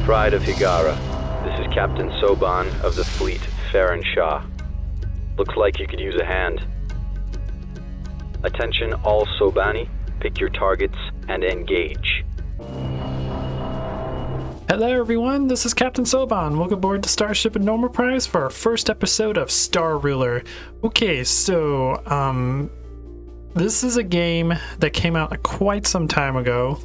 Pride of Higara. This is Captain Soban of the fleet, Farron Shah. Looks like you could use a hand. Attention all Sobani, pick your targets and engage. Hello everyone, this is Captain Soban. Welcome aboard the Starship Enterprise for our first episode of Star Ruler. Okay, so this is a game that came out quite some time ago,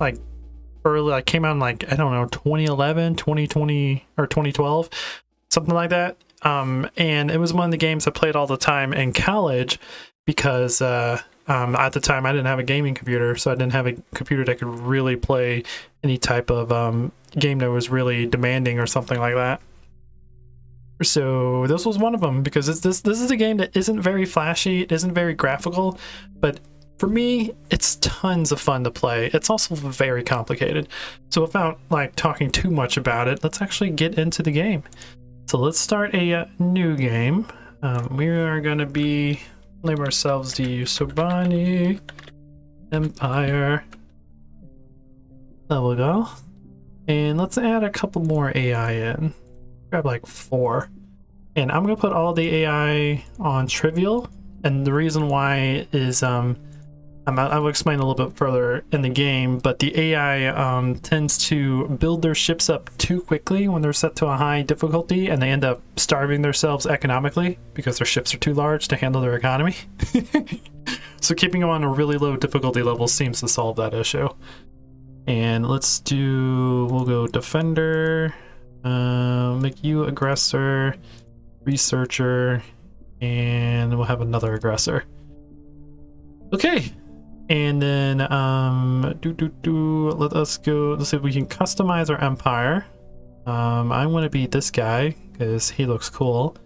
came out in I don't know, 2011, 2020, or 2012, something like that. And it was one of the games I played all the time in college because at the time I didn't have a gaming computer, so I didn't have a computer that could really play any type of game that was really demanding or something like that. So this was one of them, because this is a game that isn't very flashy, it isn't very graphical, but for me it's tons of fun to play. It's also very complicated. So without talking too much about it, let's actually get into the game. So let's start a new game. We are going to name ourselves the Sobani Empire. There we go. And let's add a couple more AI in. Grab 4. And I'm going to put all the AI on trivial. And the reason why is, I will explain a little bit further in the game, but the AI tends to build their ships up too quickly when they're set to a high difficulty, and they end up starving themselves economically because their ships are too large to handle their economy. So keeping them on a really low difficulty level seems to solve that issue. And we'll go defender, make you aggressor, researcher, and we'll have another aggressor. Okay, and then let us go. Let's see if we can customize our empire. I want to be this guy because he looks cool.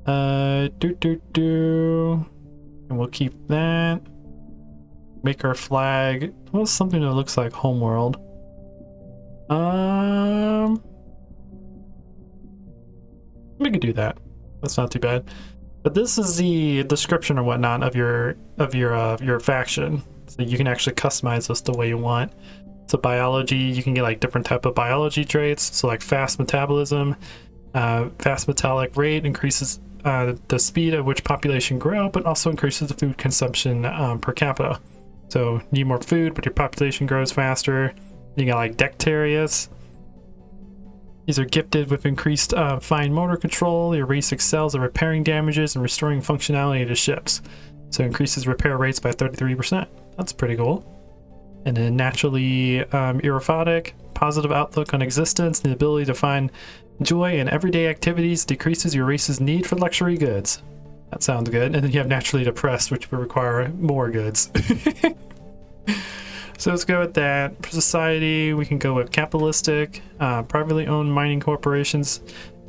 And we'll keep that. Make our flag, well, something that looks like homeworld. We could do that. That's not too bad. But this is the description or whatnot of your faction. So you can actually customize this the way you want. So biology, you can get different type of biology traits. So fast metabolism, fast metabolic rate increases the speed at which population grow, but also increases the food consumption per capita. So need more food, but your population grows faster. You got Dectarius. These are gifted with increased fine motor control. Your race excels at repairing damages and restoring functionality to ships. So increases repair rates by 33%. That's pretty cool. And then naturally erophotic, positive outlook on existence, the ability to find joy in everyday activities, decreases your race's need for luxury goods. That sounds good. And then you have naturally depressed, which will require more goods. So let's go with that. For society, we can go with capitalistic. Privately owned mining corporations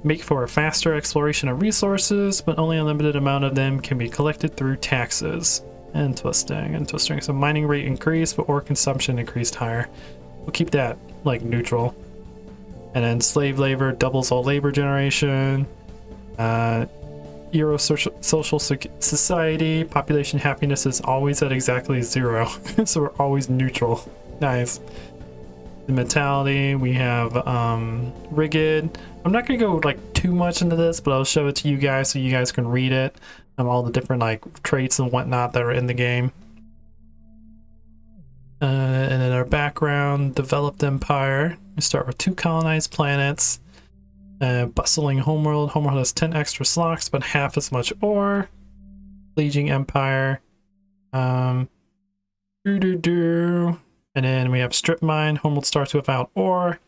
make for a faster exploration of resources, but only a limited amount of them can be collected through taxes. And twisting. So mining rate increased, but ore consumption increased higher. We'll keep that neutral. And then slave labor doubles all labor generation. Euro social society, population happiness is always at exactly 0. So we're always neutral. Nice. The mentality, we have rigid. I'm not gonna go too much into this, but I'll show it to you guys so you guys can read it. All the different traits and whatnot that are in the game. And then our background, developed empire. We start with 2 colonized planets. Bustling homeworld. Homeworld has 10 extra slots, but half as much ore. Legion empire. And then we have strip mine. Homeworld starts without ore.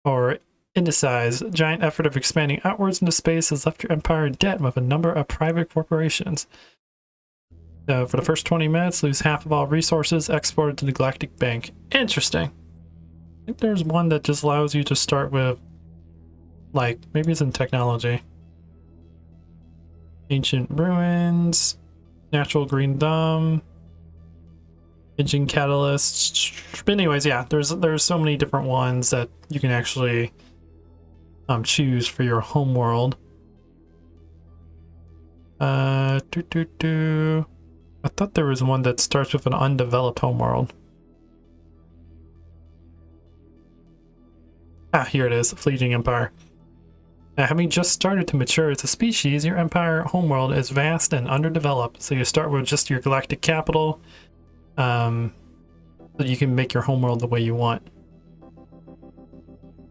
Or indicize. Giant effort of expanding outwards into space has left your empire in debt with a number of private corporations. For the first 20 minutes, lose half of all resources exported to the Galactic Bank. Interesting. I think there's one that just allows you to start with maybe it's in technology. Ancient ruins, natural green dome, engine catalysts. But anyways, yeah, there's so many different ones that you can actually choose for your homeworld. I thought there was one that starts with an undeveloped homeworld. Ah, here it is, the Fleeting Empire. Having just started to mature as a species, your empire homeworld is vast and underdeveloped. So you start with just your galactic capital, so you can make your homeworld the way you want.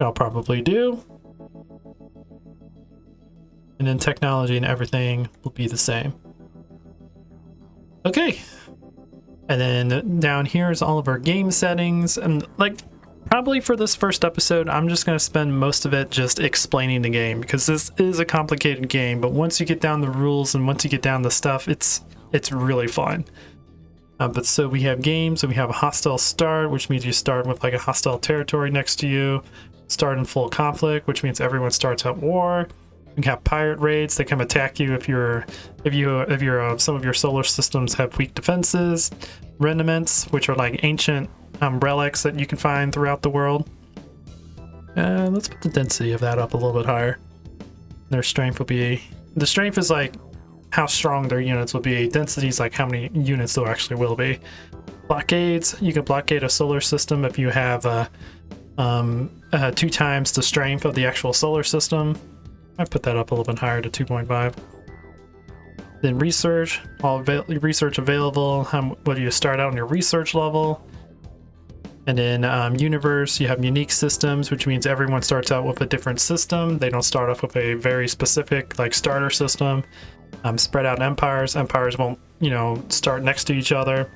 I'll probably do. And then technology and everything will be the same. Okay. And then down here is all of our game settings. And like, probably for this first episode, I'm just going to spend most of it just explaining the game, because this is a complicated game, but once you get down the rules and once you get down the stuff, it's really fun. But so we have games, so we have a hostile start, which means you start with like a hostile territory next to you. Start in full conflict, which means everyone starts at war. You have pirate raids that come attack you if some of your solar systems have weak defenses. Remnants, which are like ancient relics that you can find throughout the world. Let's put the density of that up a little bit higher. Their strength will be... The strength is like how strong their units will be. Density is like how many units there actually will be. Blockades. You can blockade a solar system if you have 2 times the strength of the actual solar system. I put that up a little bit higher to 2.5. Then research. All research available. What do you start out on your research level? And then universe, you have unique systems, which means everyone starts out with a different system. They don't start off with a very specific like starter system. Spread out empires. Empires won't, start next to each other.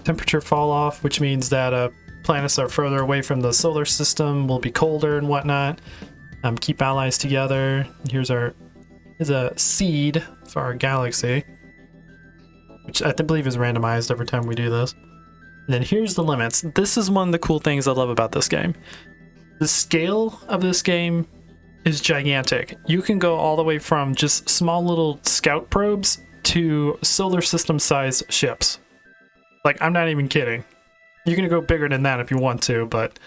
Temperature fall off, which means that planets that are further away from the solar system will be colder and whatnot. Keep allies together. Here's a seed for our galaxy, which I believe is randomized every time we do this. And then here's the limits. This is one of the cool things I love about this game. The scale of this game is gigantic. You can go all the way from just small little scout probes to solar system sized ships. Like, I'm not even kidding. You can go bigger than that if you want to, but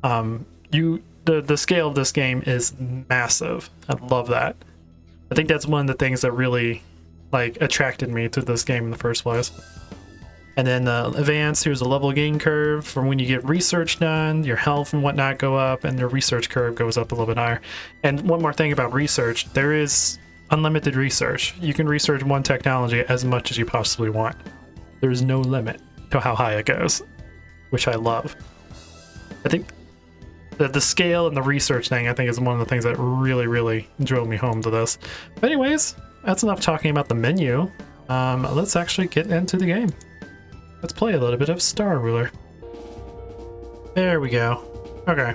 the scale of this game is massive. I love that. I think that's one of the things that really attracted me to this game in the first place. And then advance, here's a level gain curve. From when you get research done, your health and whatnot go up, and the research curve goes up a little bit higher. And one more thing about research, there is unlimited research. You can research one technology as much as you possibly want. There is no limit to how high it goes, which I love. I think that the scale and the research thing, I think, is one of the things that really, really drove me home to this. But anyways, that's enough talking about the menu. Let's actually get into the game. Let's play a little bit of Star Ruler. There we go. Okay.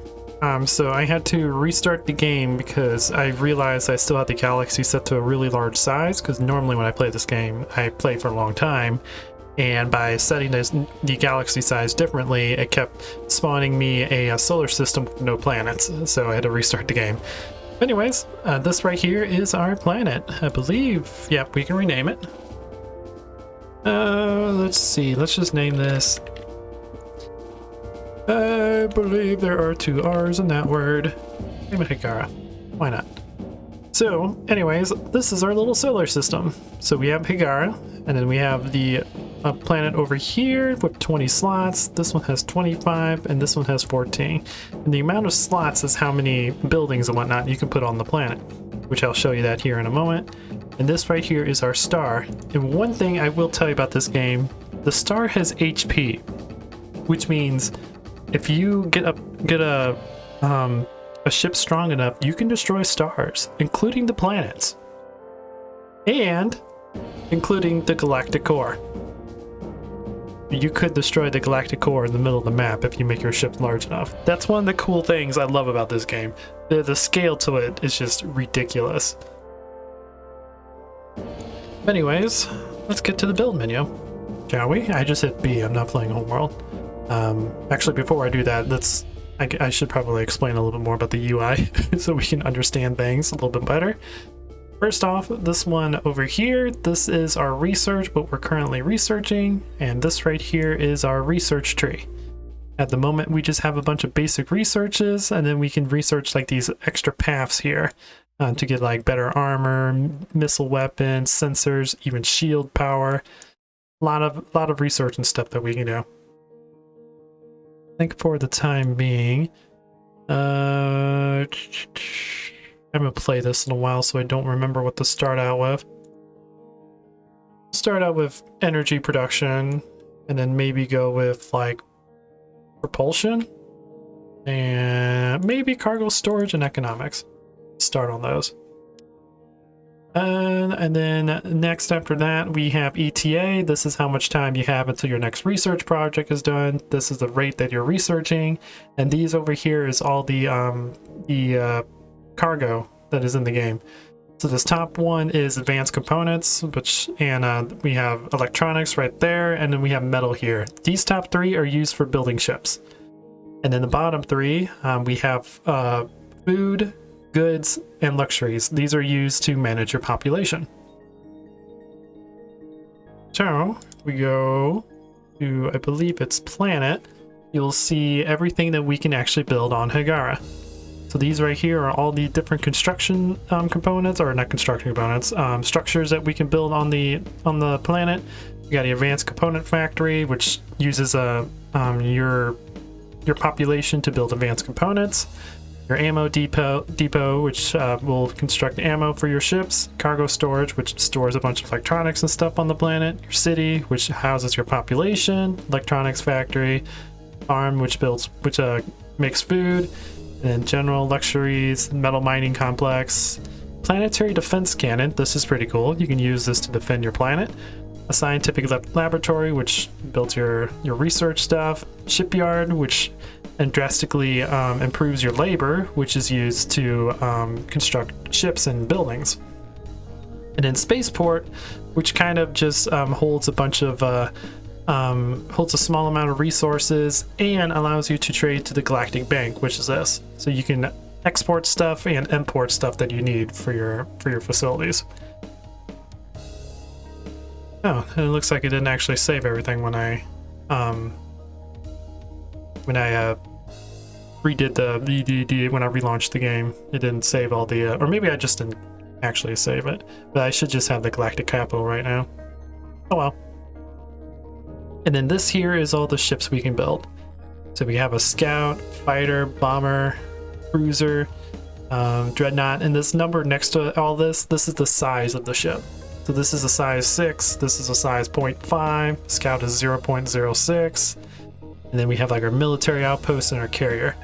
So I had to restart the game because I realized I still had the galaxy set to a really large size, because normally when I play this game, I play for a long time. And by setting the galaxy size differently, it kept spawning me a solar system with no planets. So I had to restart the game. Anyways, this right here is our planet. I believe, yep, we can rename it. Let's see, let's just name this. I believe there are 2 R's in that word. Name it Higara. Why not? So, anyways, this is our little solar system. So we have Higara, and then we have the planet over here with 20 slots. This one has 25, and this one has 14. And the amount of slots is how many buildings and whatnot you can put on the planet, which I'll show you that here in a moment. And this right here is our star. And one thing I will tell you about this game, the star has HP, which means if you get a ship strong enough, you can destroy stars, including the planets, and including the galactic core. You could destroy the galactic core in the middle of the map if you make your ship large enough. That's one of the cool things I love about this game. The scale to it is just ridiculous. Anyways, let's get to the build menu, shall we? I just hit B. I'm not playing Homeworld. Actually, before I do that, I should probably explain a little bit more about the UI so we can understand things a little bit better. First off, this one over here, this is our research, what we're currently researching, and this right here is our research tree. At the moment, we just have a bunch of basic researches, and then we can research like these extra paths here to get like better armor, missile weapons, sensors, even shield power. A lot of research and stuff that we can do. I think for the time being, I haven't played this in a while, so I don't remember what to start out with. Start out with energy production, and then maybe go with like propulsion, and maybe cargo storage and economics. Start on those. And then next after that, we have ETA. This is how much time you have until your next research project is done. This is the rate that you're researching. And these over here is all the cargo that is in the game. So this top one is advanced components, and we have electronics right there, and then we have metal here. These top three are used for building ships. And then the bottom three, we have food, goods, and luxuries. These are used to manage your population. So we go to, I believe it's planet. You'll see everything that we can actually build on Hagara. So these right here are all the different construction components, or not construction components, structures that we can build on the planet. You got the advanced component factory, which uses your population to build advanced components. Your ammo depot, which will construct ammo for your ships. Cargo storage, which stores a bunch of electronics and stuff on the planet. Your city, which houses your population. Electronics factory. Farm, which makes food. And then general luxuries. Metal mining complex. Planetary defense cannon. This is pretty cool. You can use this to defend your planet. A scientific laboratory, which builds your research stuff. Shipyard, which drastically improves your labor, which is used to construct ships and buildings. And then spaceport, which kind of just holds a bunch of holds a small amount of resources and allows you to trade to the Galactic Bank, which is this. So you can export stuff and import stuff that you need for your facilities. Oh, it looks like it didn't actually save everything when I redid when I relaunched the game. It didn't save all the or maybe I just didn't actually save it, but I should just have the Galactic Capital right now. Oh well. And then this here is all the ships we can build. So we have a scout, fighter, bomber, cruiser, dreadnought, and this number next to all this is the size of the ship. So this is a size 6, this is a size 0.5, scout is 0.06, and then we have like our military outpost and our carrier,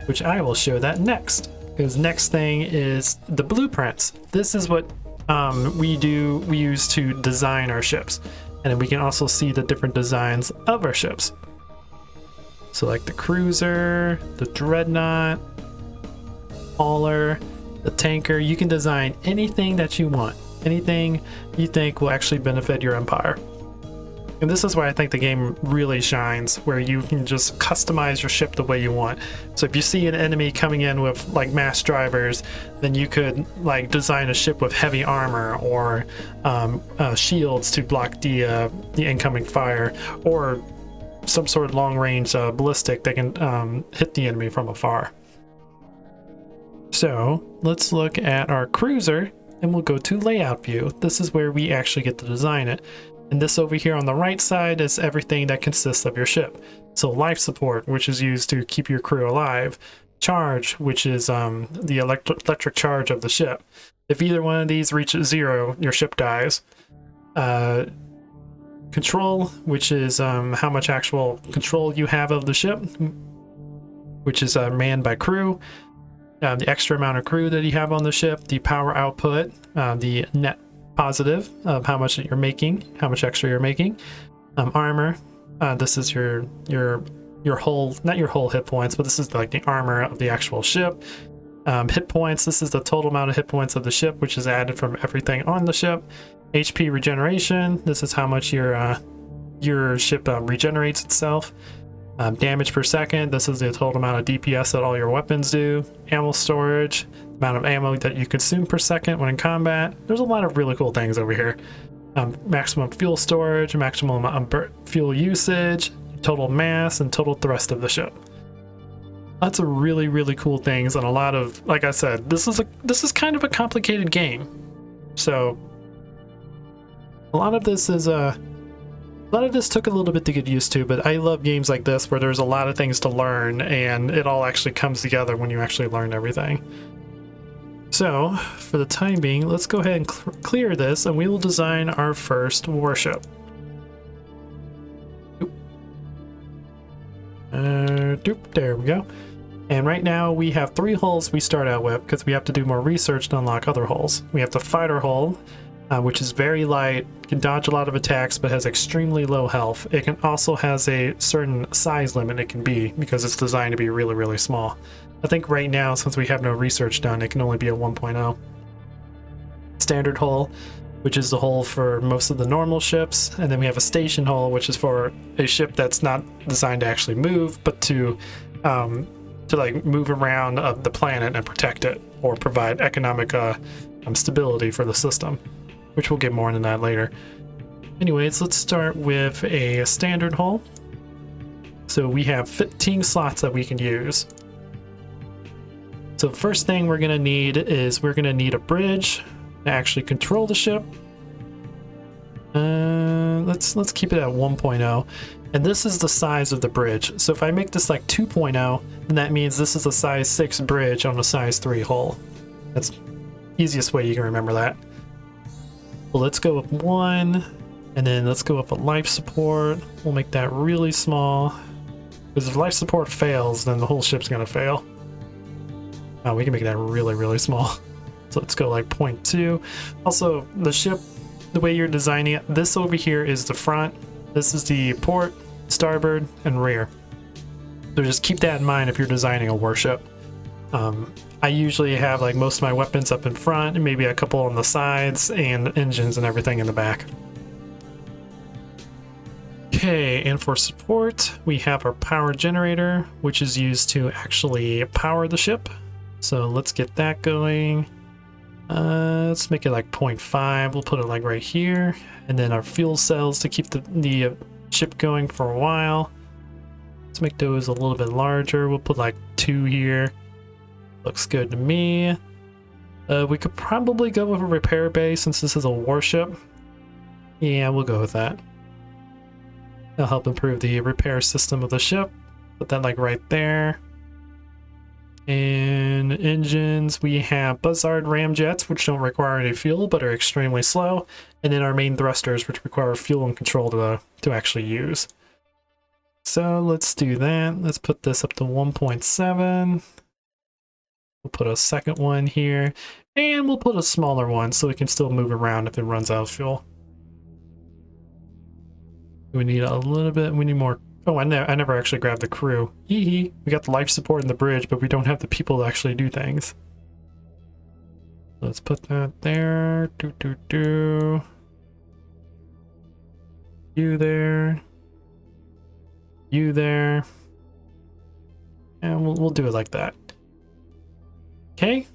which I will show that next. Because next thing is the blueprints. This is what we use to design our ships. And then we can also see the different designs of our ships. So like the cruiser, the dreadnought, hauler, the tanker. You can design anything that you want. Anything you think will actually benefit your empire. And this is where I think the game really shines, where you can just customize your ship the way you want. So if you see an enemy coming in with like mass drivers, then you could like design a ship with heavy armor or shields to block the incoming fire, or some sort of long-range ballistic that can hit the enemy from afar. So let's look at our cruiser, and we'll go to layout view. This is where we actually get to design it. And this over here on the right side is everything that consists of your ship. So life support, which is used to keep your crew alive. Charge, which is the electric charge of the ship. If either one of these reaches 0, your ship dies. Control, which is how much actual control you have of the ship, which is manned by crew. The extra amount of crew that you have on the ship. The power output, the net positive of how much you're making, how much extra you're making. Armor, this is your whole, not your whole hit points, but this is like the armor of the actual ship. Hit points, this is the total amount of hit points of the ship, which is added from everything on the ship. HP regeneration, this is how much your ship regenerates itself. Damage per second, this is the total amount of DPS that all your weapons do. Ammo storage, amount of ammo that you consume per second when in combat. There's a lot of really cool things over here. Maximum fuel storage, maximum fuel usage, total mass, and total thrust of the ship. Lots of really, really cool things, and a lot of, like I said, this is kind of a complicated game. So a lot of this is A lot of this took a little bit to get used to, but I love games like this where there's a lot of things to learn and it all actually comes together when you actually learn everything. So, for the time being, let's go ahead and clear this and we will design our first warship. There we go. And right now we have 3 hulls we start out with because we have to do more research to unlock other hulls. We have the fighter hull, which is very light, can dodge a lot of attacks, but has extremely low health. It can also has a certain size limit it can be because it's designed to be really, really small. I think right now, since we have no research done, it can only be a 1.0. Standard hull, which is the hull for most of the normal ships, and then we have a station hull, which is for a ship that's not designed to actually move, but to like move around the planet and protect it or provide economic stability for the system, which we'll get more into that later. Anyways, let's start with a standard hull. So we have 15 slots that we can use. So the first thing we're gonna need is we're gonna need a bridge to actually control the ship. Let's keep it at 1.0. And this is the size of the bridge. So if I make this like 2.0, then that means this is a size 6 bridge on a size 3 hull. That's the easiest way you can remember that. Well, let's go with 1, and then let's go with a life support. We'll make that really small. Because if life support fails, then the whole ship's gonna fail. We can make that really, really small. So let's go like 0.2. Also, the ship, the way you're designing it, this over here is the front. This is the port, starboard, and rear. So just keep that in mind if you're designing a warship. I usually have like most of my weapons up in front and maybe a couple on the sides and engines and everything in the back. Okay, and for support, we have our power generator, which is used to actually power the ship. So let's get that going. Let's make it like 0.5. We'll put it like right here. And then our fuel cells to keep the ship going for a while. Let's make those a little bit larger. We'll put like 2 here. Looks good to me. We could probably go with a repair bay since this is a warship. Yeah, we'll go with that. That'll help improve the repair system of the ship. Put that like right there. And engines, we have Buzzard ramjets, which don't require any fuel but are extremely slow, and then our main thrusters, which require fuel and control to actually use. So let's do that. Let's put this up to 1.7. We'll put a second one here, and we'll put a smaller one so it can still move around if it runs out of fuel. We need a little bit, we need more. Oh, I never actually grabbed the crew. Hee hee. We got the life support in the bridge, but we don't have the people to actually do things. Let's put that there. You there. You there. And we'll do it like that. Okay.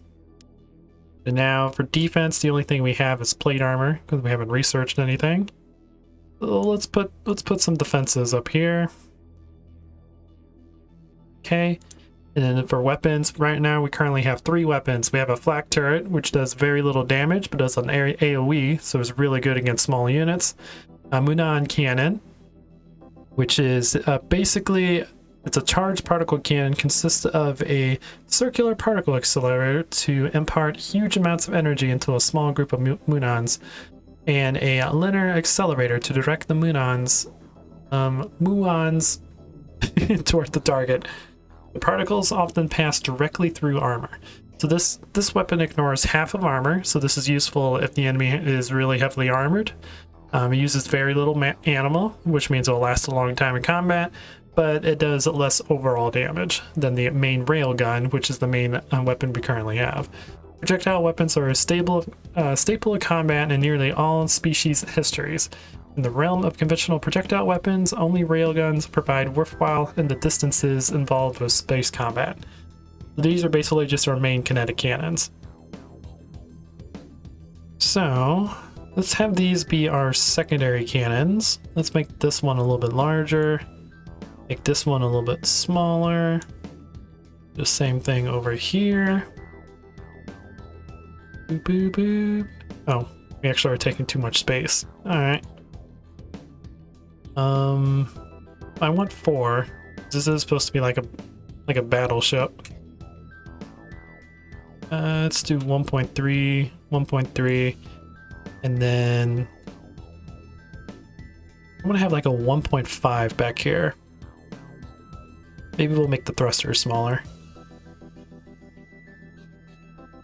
And now for defense, the only thing we have is plate armor because we haven't researched anything. So let's put some defenses up here. Okay, and then for weapons, right now we currently have 3 weapons. We have a flak turret, which does very little damage, but does an AoE, so it's really good against small units. A Munan cannon, which is basically, it's a charged particle cannon, consists of a circular particle accelerator to impart huge amounts of energy into a small group of Munans, and a linear accelerator to direct the muons toward the target. The particles often pass directly through armor. So this weapon ignores half of armor, so this is useful if the enemy is really heavily armored. It uses very little animal, which means it'll last a long time in combat, but it does less overall damage than the main railgun, which is the main weapon we currently have. Projectile weapons are a staple of combat in nearly all species histories. In the realm of conventional projectile weapons, only railguns provide worthwhile in the distances involved with space combat. These are basically just our main kinetic cannons. So, let's have these be our secondary cannons. Let's make this one a little bit larger. Make this one a little bit smaller. The same thing over here. Boop, boop, boop. Oh, we actually are taking too much space. Alright. I want 4. This is supposed to be like a battleship. Let's do 1.3, 1.3, and then I'm gonna have like a 1.5 back here. Maybe we'll make the thruster smaller.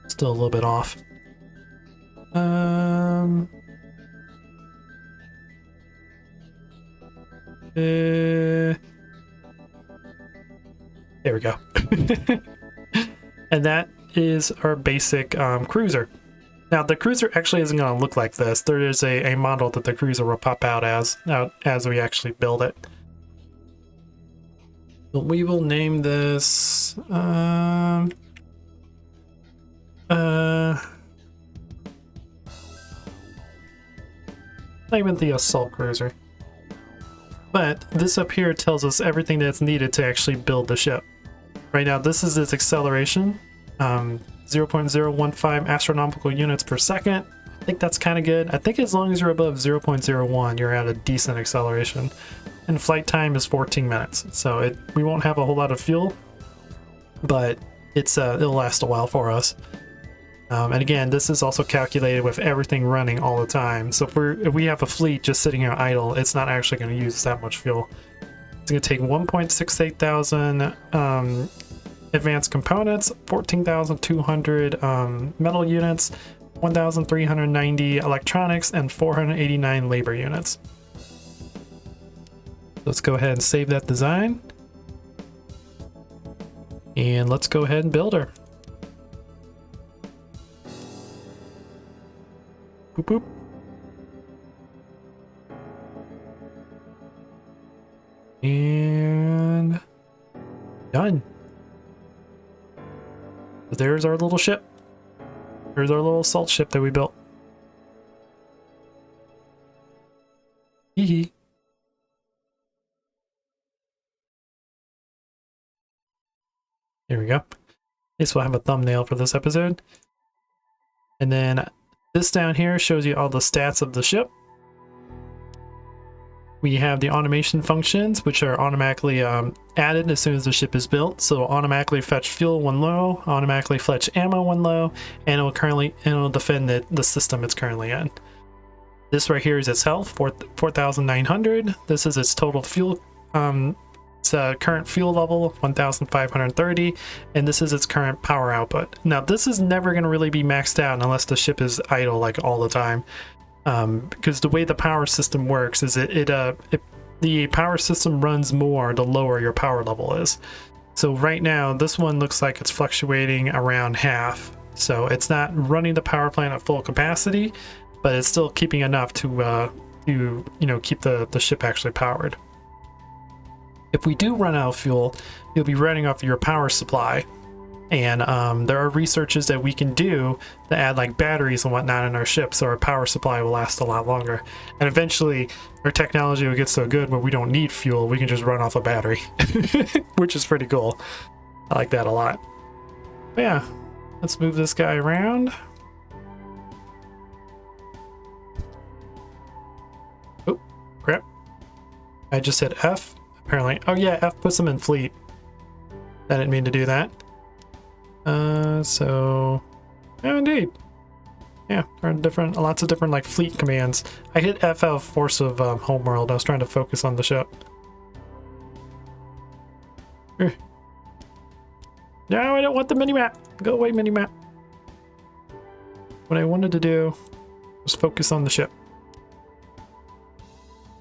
Still a little bit off. There we go. And that is our basic cruiser. Now the cruiser actually isn't going to look like this. There is a model that the cruiser will pop out as we actually build it. But we will name this not even the assault cruiser. But this up here tells us everything that's needed to actually build the ship. Right now, this is its acceleration, 0.015 astronomical units per second. I think that's kind of good. I think as long as you're above 0.01, you're at a decent acceleration. And flight time is 14 minutes, so we won't have a whole lot of fuel, but it'll last a while for us. And again, this is also calculated with everything running all the time. So if we have a fleet just sitting here idle, it's not actually going to use that much fuel. It's going to take 1.68 thousand advanced components, 14,200 metal units, 1,390 electronics, and 489 labor units. Let's go ahead and save that design. And let's go ahead and build her. Boop, boop. And done. There's our little ship. There's our little assault ship that we built. Hee hee. Here we go. At least we'll have a thumbnail for this episode. And then this down here shows you all the stats of the ship. We have the automation functions, which are automatically added as soon as the ship is built. So it'll automatically fetch fuel when low, automatically fetch ammo when low, and it'll defend the system it's currently in. This right here is its health, 4,900. This is its total fuel. Its current fuel level, 1,530, and this is its current power output. Now this is never going to really be maxed out unless the ship is idle like all the time, because the way the power system works is the power system runs more the lower your power level is. So right now this one looks like it's fluctuating around half, so it's not running the power plant at full capacity, but it's still keeping enough to keep the ship actually powered. If we do run out of fuel, you'll be running off your power supply, and there are researches that we can do to add like batteries and whatnot in our ship, so our power supply will last a lot longer. And eventually, our technology will get so good where we don't need fuel; we can just run off a battery, which is pretty cool. I like that a lot. But yeah, let's move this guy around. Oh, crap! I just hit F. Apparently. Oh yeah, F puts them in fleet. I didn't mean to do that. So yeah, indeed. Yeah, there are lots of different like fleet commands. I hit F out of Force of Homeworld. I was trying to focus on the ship. No, I don't want the minimap. Go away, minimap. What I wanted to do was focus on the ship.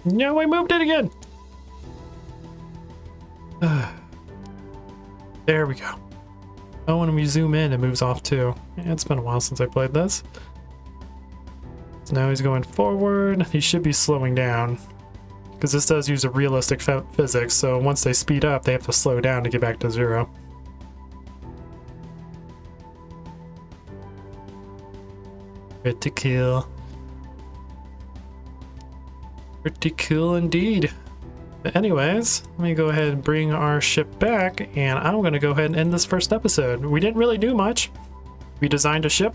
No, I moved it again. There we go. Oh, when we zoom in, it moves off too. Yeah, it's been a while since I played this. So now he's going forward. He should be slowing down, because this does use a realistic physics, so once they speed up, they have to slow down to get back to 0. Pretty cool. Pretty cool indeed. But anyways, let me go ahead and bring our ship back, and I'm going to go ahead and end this first episode. We didn't really do much. We designed a ship.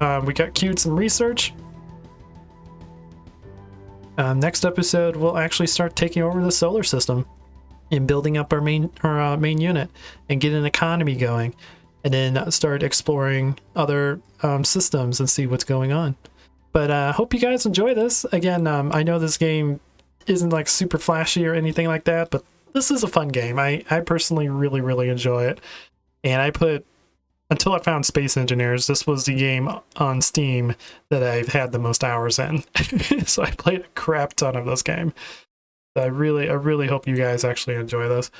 We got queued some research. Next episode, we'll actually start taking over the solar system and building up our main unit and get an economy going, and then start exploring other systems and see what's going on. But I hope you guys enjoy this. Again, I know this game isn't like super flashy or anything like that, but this is a fun game. I personally really enjoy it. And I put, until I found Space Engineers, this was the game on Steam that I've had the most hours in. So I played a crap ton of this game. I really hope you guys actually enjoy this.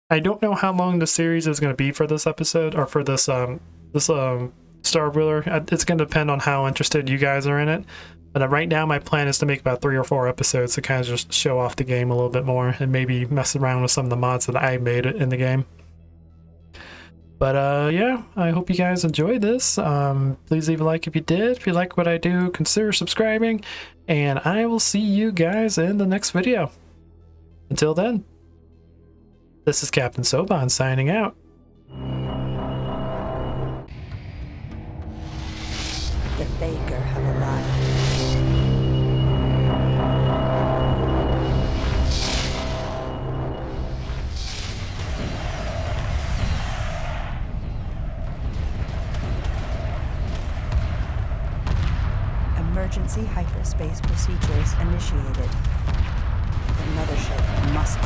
I don't know how long the series is going to be for this episode, or for this Star Wheeler. It's going to depend on how interested you guys are in it. But right now my plan is to make about 3 or 4 episodes to kind of just show off the game a little bit more and maybe mess around with some of the mods that I made in the game. But yeah, I hope you guys enjoyed this. Please leave a like if you did. If you like what I do, consider subscribing, and I will see you guys in the next video. Until then, this is Captain Soban signing out. The Faker have arrived. Emergency hyperspace procedures initiated. The mothership must